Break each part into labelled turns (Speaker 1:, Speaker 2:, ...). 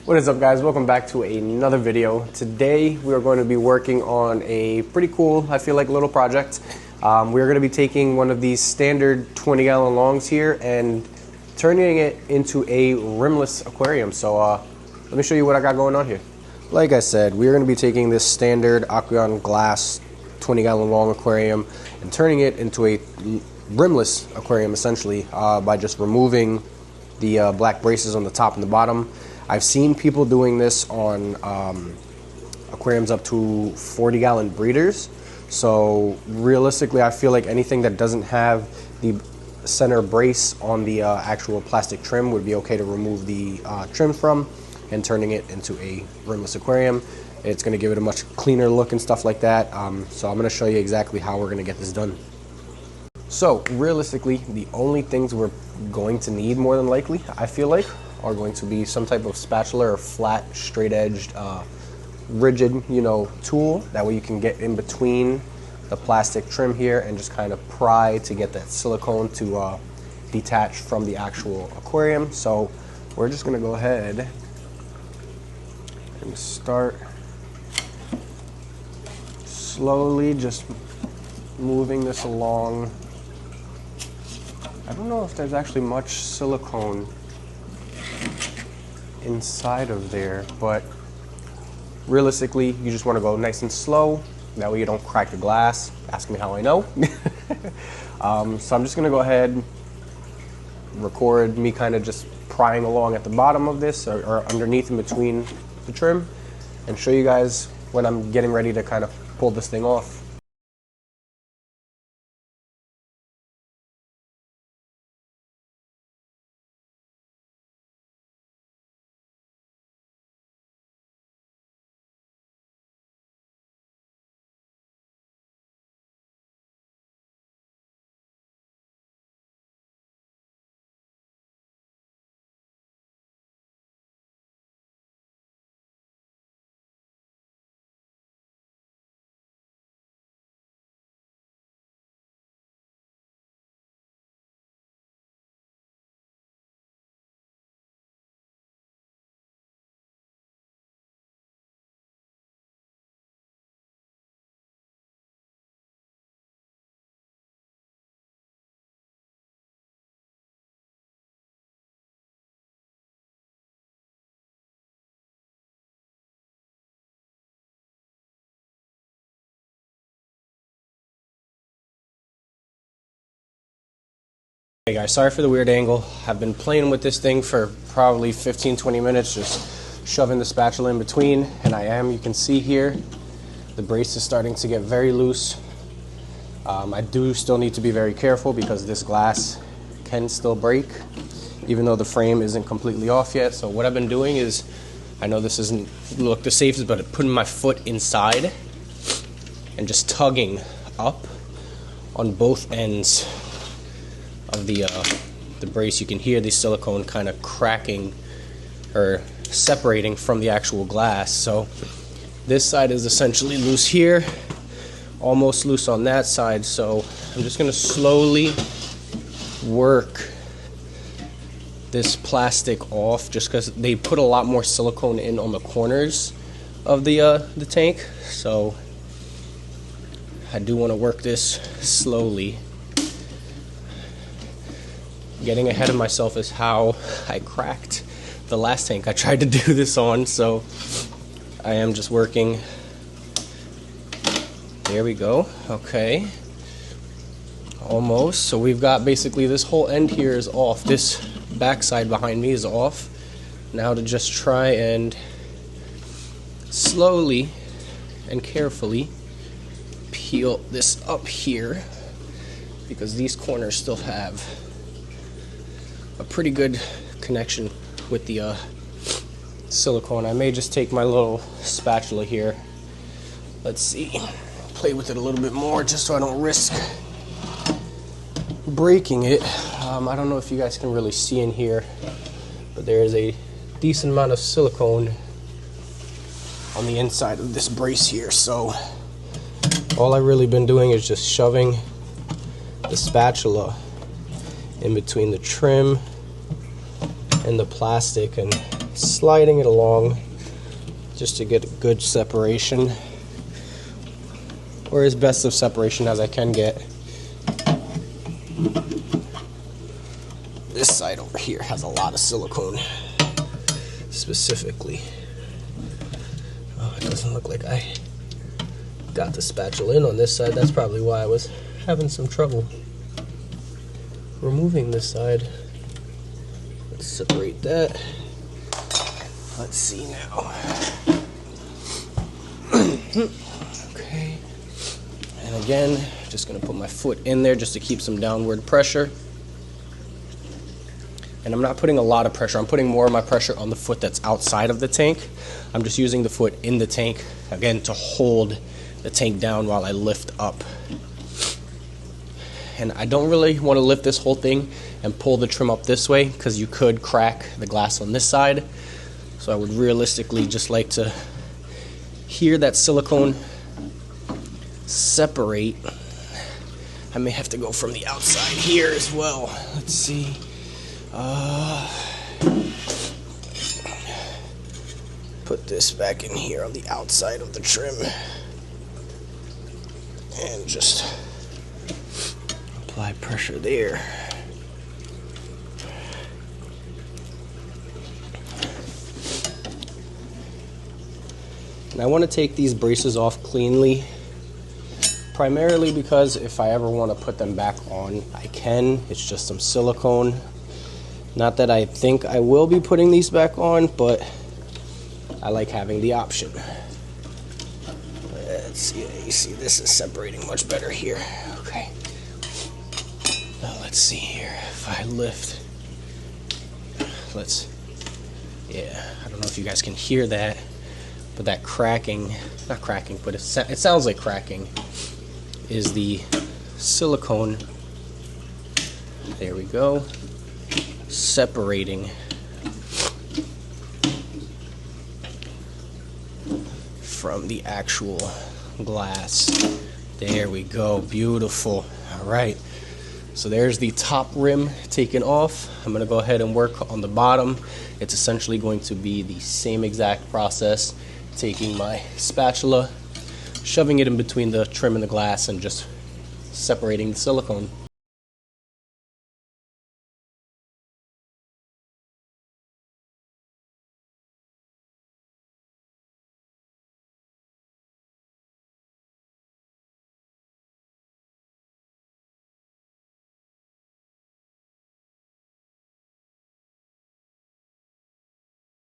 Speaker 1: What is up, guys? Welcome back to another video. Today we are going to be working on a pretty cool, I feel like, little project. We're going to be taking one of these standard 20-gallon longs here and turning it into a rimless aquarium. So let me show you what I got going on here. Like I said, we're going to be taking this standard aquarium glass 20-gallon long aquarium and turning it into a rimless aquarium, essentially, by just removing the black braces on the top and the bottom. I've seen people doing this on aquariums up to 40-gallon breeders. So realistically, I feel like anything that doesn't have the center brace on the actual plastic trim would be okay to remove the trim from and turning it into a rimless aquarium. It's going to give it a much cleaner look and stuff like that. So I'm going to show you exactly how we're going to get this done. So realistically, the only things we're going to need, more than likely, I feel like, are going to be some type of spatula or flat, straight-edged, rigid, tool. That way you can get in between the plastic trim here and just kind of pry to get that silicone to detach from the actual aquarium. So we're just going to go ahead and start slowly just moving this along. I don't know if there's actually much silicone inside of there, but realistically you just want to go nice and slow, that way you don't crack the glass. Ask me how I know. So I'm just gonna go ahead, record me kind of just prying along at the bottom of this or underneath in between the trim, and show you guys when I'm getting ready to kind of pull this thing off. Hey guys, sorry for the weird angle. I've been playing with this thing for probably 15-20 minutes, just shoving the spatula in between, and you can see here, the brace is starting to get very loose. I do still need to be very careful because this glass can still break, even though the frame isn't completely off yet. So what I've been doing is, I know this doesn't look the safest, but putting my foot inside and just tugging up on both ends of the brace. You can hear the silicone kind of cracking or separating from the actual glass. So this side is essentially loose here, almost loose on that side. So I'm just going to slowly work this plastic off, just because they put a lot more silicone in on the corners of the tank. So I do want to work this slowly. Getting ahead of myself is how I cracked the last tank I tried to do this on, so I am just working. There we go. Okay. Almost. So we've got basically this whole end here is off. This backside behind me is off. Now to just try and slowly and carefully peel this up here, because these corners still have a pretty good connection with the silicone. I may just take my little spatula here. Let's see. Play with it a little bit more just so I don't risk breaking it. I don't know if you guys can really see in here, but there is a decent amount of silicone on the inside of this brace here. So all I've really been doing is just shoving the spatula in between the trim and the plastic and sliding it along just to get a good separation, or as best of separation as I can get. This side over here has a lot of silicone, specifically. Oh, it doesn't look like I got the spatula in on this side. That's probably why I was having some trouble removing this side. Let's separate that. Let's see now. Okay. And again, just gonna put my foot in there just to keep some downward pressure. And I'm not putting a lot of pressure. I'm putting more of my pressure on the foot that's outside of the tank. I'm just using the foot in the tank, again, to hold the tank down while I lift up. And I don't really want to lift this whole thing and pull the trim up this way, because you could crack the glass on this side. So I would realistically just like to hear that silicone separate. I may have to go from the outside here as well. Let's see. Put this back in here on the outside of the trim and just apply pressure there. And I want to take these braces off cleanly, primarily because if I ever want to put them back on, I can. It's just some silicone. Not that I think I will be putting these back on, but I like having the option. Let's see, you see this is separating much better here. Okay. Now let's see here. If I lift, yeah, I don't know if you guys can hear that, but that cracking, not cracking, but it sounds like cracking, is the silicone. There we go. Separating from the actual glass. There we go. Beautiful. All right. So there's the top rim taken off. I'm going to go ahead and work on the bottom. It's essentially going to be the same exact process, taking my spatula, shoving it in between the trim and the glass, and just separating the silicone.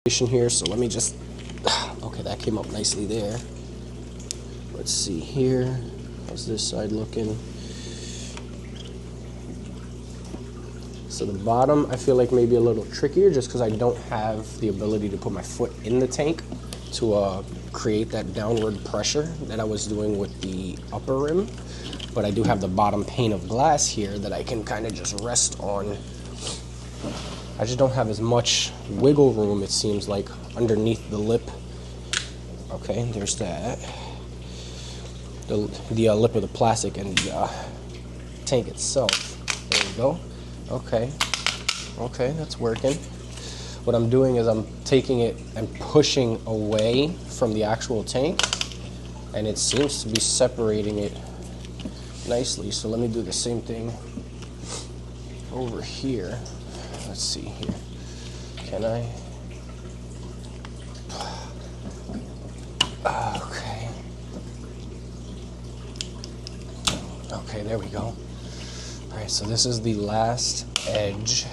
Speaker 1: Here, so let me just, okay, that came up nicely there. Let's see here, how's this side looking? So the bottom I feel like maybe a little trickier, just because I don't have the ability to put my foot in the tank to create that downward pressure that I was doing with the upper rim, but I do have the bottom pane of glass here that I can kind of just rest on. I just don't have as much wiggle room, it seems like, underneath the lip. Okay, there's that. The lip of the plastic and the tank itself. There we go. Okay. Okay, that's working. What I'm doing is I'm taking it and pushing away from the actual tank, and it seems to be separating it nicely. So let me do the same thing over here. Let's see here. Can I? Okay. Okay, there we go. All right, so this is the last edge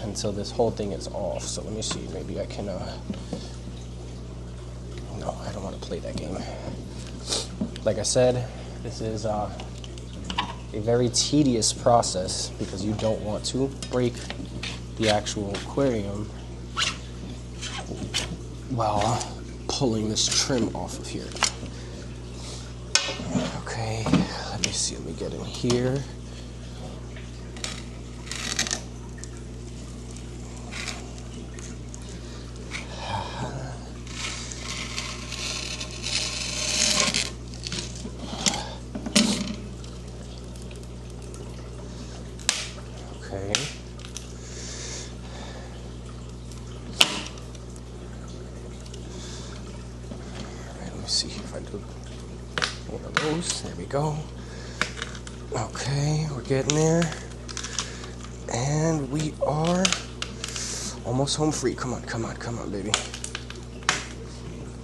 Speaker 1: until this whole thing is off. So let me see. Maybe I can. No, I don't want to play that game. Like I said, this is a very tedious process because you don't want to break the actual aquarium while pulling this trim off of here. Okay, let me see, let me get in here. if I do one of those. There we go. Okay, we're getting there. And we are almost home free. Come on, come on, come on, baby.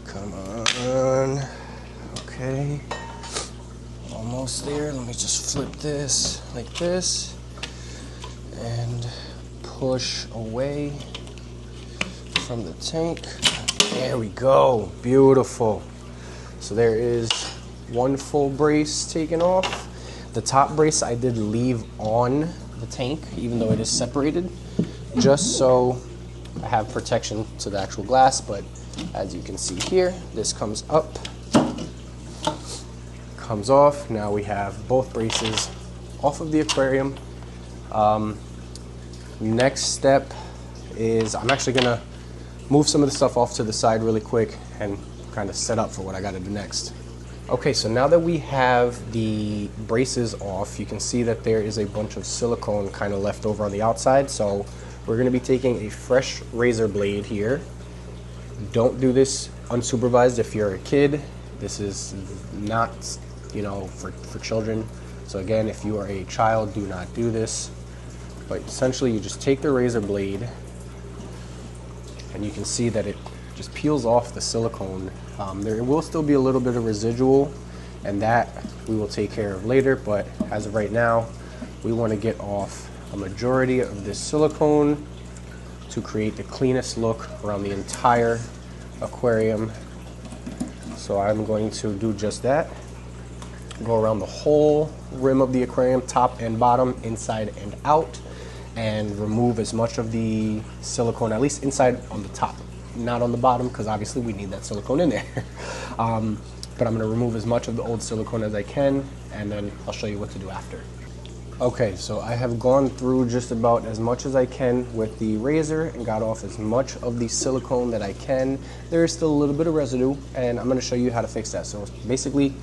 Speaker 1: Come on. Okay. Almost there. Let me just flip this like this and push away from the tank. There we go. Beautiful. So there is one full brace taken off. The top brace I did leave on the tank, even though it is separated, just so I have protection to the actual glass. But as you can see here, this comes up, comes off. Now we have both braces off of the aquarium. Next step is I'm actually gonna move some of the stuff off to the side really quick and kind of set up for what I gotta do next. Okay, so now that we have the braces off, you can see that there is a bunch of silicone kind of left over on the outside. So we're gonna be taking a fresh razor blade here. Don't do this unsupervised if you're a kid. This is not, you know, for children. So again, if you are a child, do not do this. But essentially you just take the razor blade and you can see that it just peels off the silicone. There will still be a little bit of residual, and that we will take care of later, but as of right now, we want to get off a majority of this silicone to create the cleanest look around the entire aquarium. So I'm going to do just that. Go around the whole rim of the aquarium, top and bottom, inside and out, and remove as much of the silicone, at least inside on the top, not on the bottom, because obviously we need that silicone in there. But I'm going to remove as much of the old silicone as I can, and then I'll show you what to do after. Okay, so I have gone through just about as much as I can with the razor and got off as much of the silicone that I can. There is still a little bit of residue, and I'm going to show you how to fix that. So basically,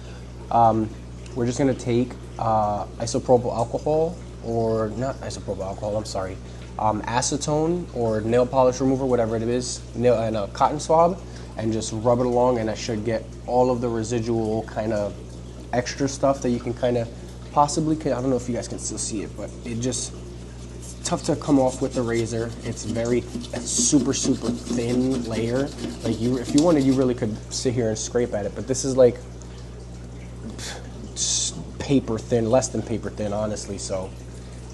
Speaker 1: we're just going to take isopropyl alcohol, or not isopropyl alcohol, I'm sorry, acetone or nail polish remover, whatever it is, and a cotton swab, and just rub it along, and I should get all of the residual kind of extra stuff that you can kind of possibly, I don't know if you guys can still see it, but it's tough to come off with the razor. It's super thin layer. Like if you wanted, you really could sit here and scrape at it, but this is like paper thin, less than paper thin, honestly. So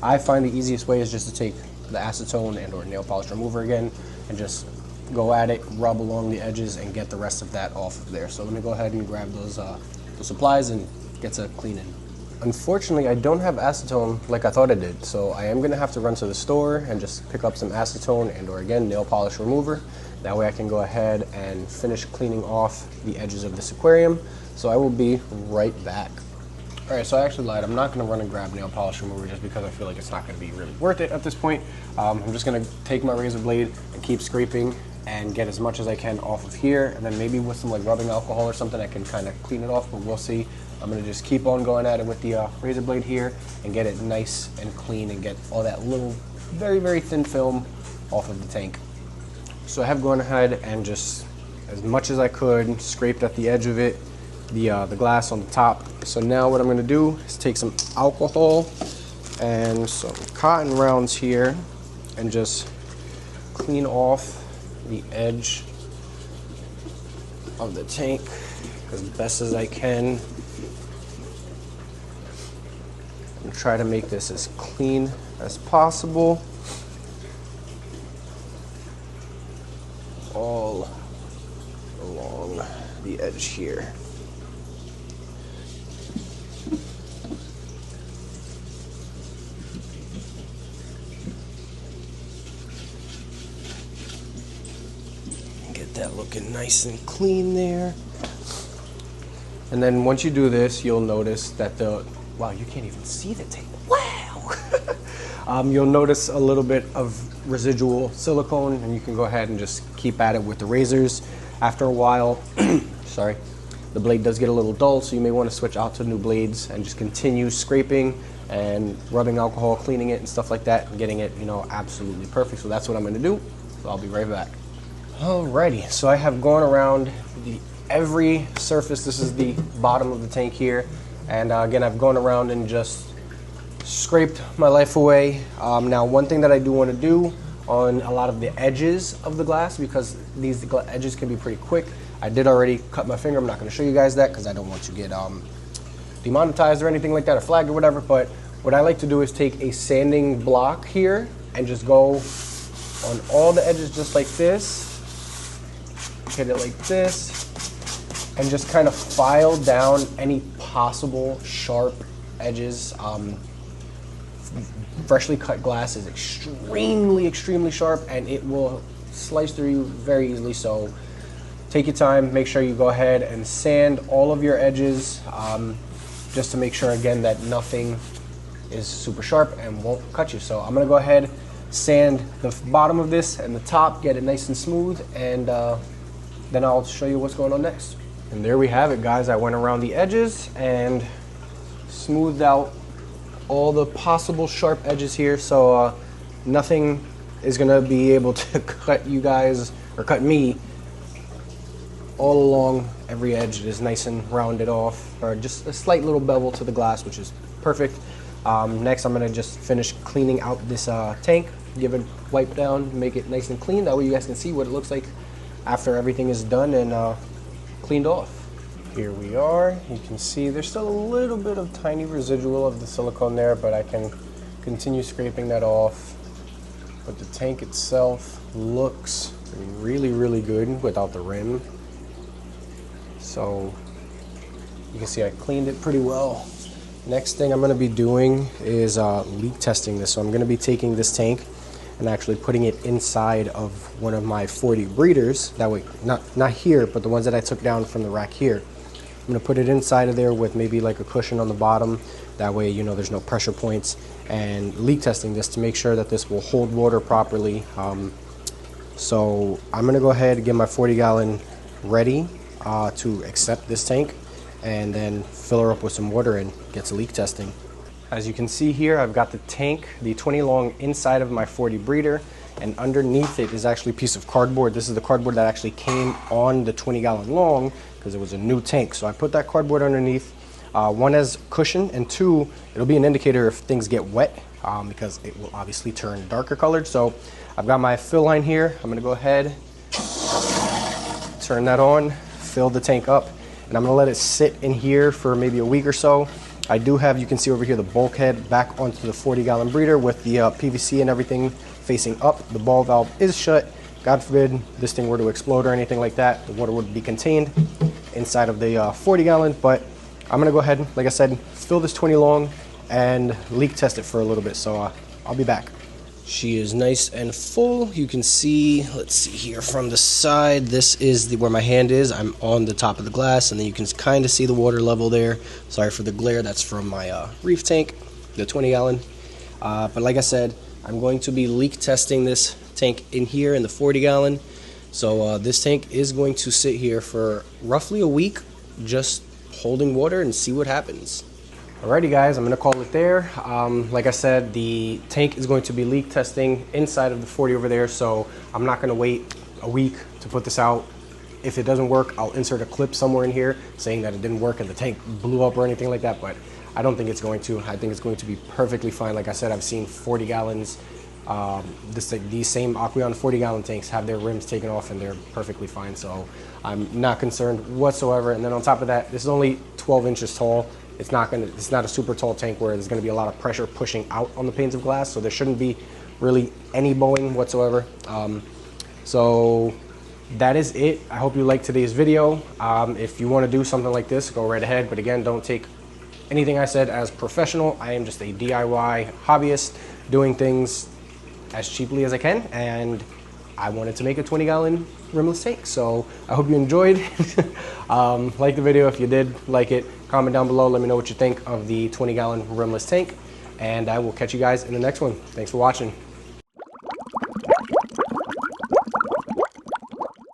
Speaker 1: I find the easiest way is just to take the acetone and or nail polish remover again and just go at it, rub along the edges, and get the rest of that off of there. So let me go ahead and grab those supplies and get to cleaning. Unfortunately, I don't have acetone like I thought I did, so I am gonna have to run to the store and just pick up some acetone and or again nail polish remover. That way I can go ahead and finish cleaning off the edges of this aquarium. So I will be right back. All right, so I actually lied. I'm not gonna run and grab nail polish remover just because I feel like it's not gonna be really worth it at this point. I'm just gonna take my razor blade and keep scraping and get as much as I can off of here, and then maybe with some like rubbing alcohol or something I can kind of clean it off, but we'll see. I'm gonna just keep on going at it with the razor blade here and get it nice and clean and get all that little very thin film off of the tank. So I have gone ahead and just as much as I could scraped at the edge of it, the glass on the top. So now what I'm gonna do is take some alcohol and some cotton rounds here and just clean off the edge of the tank as best as I can and try to make this as clean as possible all along the edge here. Get that looking nice and clean there. And then once you do this, you'll notice that wow, you can't even see the tape. Wow! You'll notice a little bit of residual silicone, and you can go ahead and just keep at it with the razors. After a while, sorry, the blade does get a little dull, so you may want to switch out to new blades and just continue scraping and rubbing alcohol, cleaning it and stuff like that, and getting it, you know, absolutely perfect. So that's what I'm going to do. So I'll be right back. Alrighty, so I have gone around the every surface. This is the bottom of the tank here. And again, I've gone around and just scraped my life away. Now, one thing that I do want to do on a lot of the edges of the glass, because these edges can be pretty quick. I did already cut my finger. I'm not going to show you guys that because I don't want to get demonetized or anything like that, or flagged or whatever. But what I like to do is take a sanding block here and just go on all the edges just like this. Hit it like this, and just kind of file down any possible sharp edges. Freshly cut glass is extremely sharp, and it will slice through you very easily. So take your time, make sure you go ahead and sand all of your edges, just to make sure, again, that nothing is super sharp and won't cut you. So I'm gonna go ahead, sand the bottom of this and the top, get it nice and smooth, and then I'll show you what's going on next. And there we have it, guys. I went around the edges and smoothed out all the possible sharp edges here, so nothing is gonna be able to cut you guys or cut me all along every edge. It is nice and rounded off, or just a slight little bevel to the glass, which is perfect. Next, I'm gonna just finish cleaning out this tank, give it wipe down, make it nice and clean. That way you guys can see what it looks like after everything is done and cleaned off. Here we are. You can see there's still a little bit of tiny residual of the silicone there, but I can continue scraping that off. But the tank itself looks really good without the rim. So you can see I cleaned it pretty well. Next thing I'm going to be doing is leak testing this. So I'm going to be taking this tank and actually putting it inside of one of my 40 breeders. That way, not here, but the ones that I took down from the rack here. I'm going to put it inside of there with maybe like a cushion on the bottom. That way, you know, there's no pressure points. And leak testing this to make sure that this will hold water properly. So I'm going to go ahead and get my 40-gallon ready to accept this tank, and then fill her up with some water and get to leak testing. As you can see here, I've got the tank, the 20 long, inside of my 40 breeder, and underneath it is actually a piece of cardboard. This is the cardboard that actually came on the 20-gallon long because it was a new tank. So I put that cardboard underneath, one as cushion, and two, it'll be an indicator if things get wet, because it will obviously turn darker colored. So I've got my fill line here. I'm gonna go ahead, turn that on, fill the tank up, and I'm gonna let it sit in here for maybe a week or so. I do have, you can see over here, the bulkhead back onto the 40-gallon breeder with the PVC and everything facing up. The ball valve is shut. God forbid this thing were to explode or anything like that, the water would be contained inside of the 40-gallon. But I'm gonna go ahead, like I said, fill this 20 long and leak test it for a little bit. So I'll be back. She is nice and full. You can see, let's see here from the side, this is where my hand is. I'm on the top of the glass, and then you can kind of see the water level there. Sorry for the glare, that's from my reef tank, the 20-gallon. But like I said, I'm going to be leak testing this tank in here in the 40-gallon. So this tank is going to sit here for roughly a week, just holding water, and see what happens. Alrighty guys, I'm gonna call it there. Like I said, the tank is going to be leak testing inside of the 40 over there, so I'm not gonna wait a week to put this out. If it doesn't work, I'll insert a clip somewhere in here saying that it didn't work and the tank blew up or anything like that, but I don't think it's going to. I think it's going to be perfectly fine. Like I said, I've seen 40 gallons, these same aquarium 40-gallon tanks have their rims taken off and they're perfectly fine, so I'm not concerned whatsoever. And then on top of that, this is only 12 inches tall. It's not a super tall tank where there's going to be a lot of pressure pushing out on the panes of glass, so there shouldn't be really any bowing whatsoever. So that is it. I hope you liked today's video. If you want to do something like this, go right ahead, but again, don't take anything I said as professional. I am just a DIY hobbyist doing things as cheaply as I can, and I wanted to make a 20-gallon rimless tank, so I hope you enjoyed. Like the video if you did like it. Comment down below, let me know what you think of the 20-gallon rimless tank, and I will catch you guys in the next one. Thanks for watching.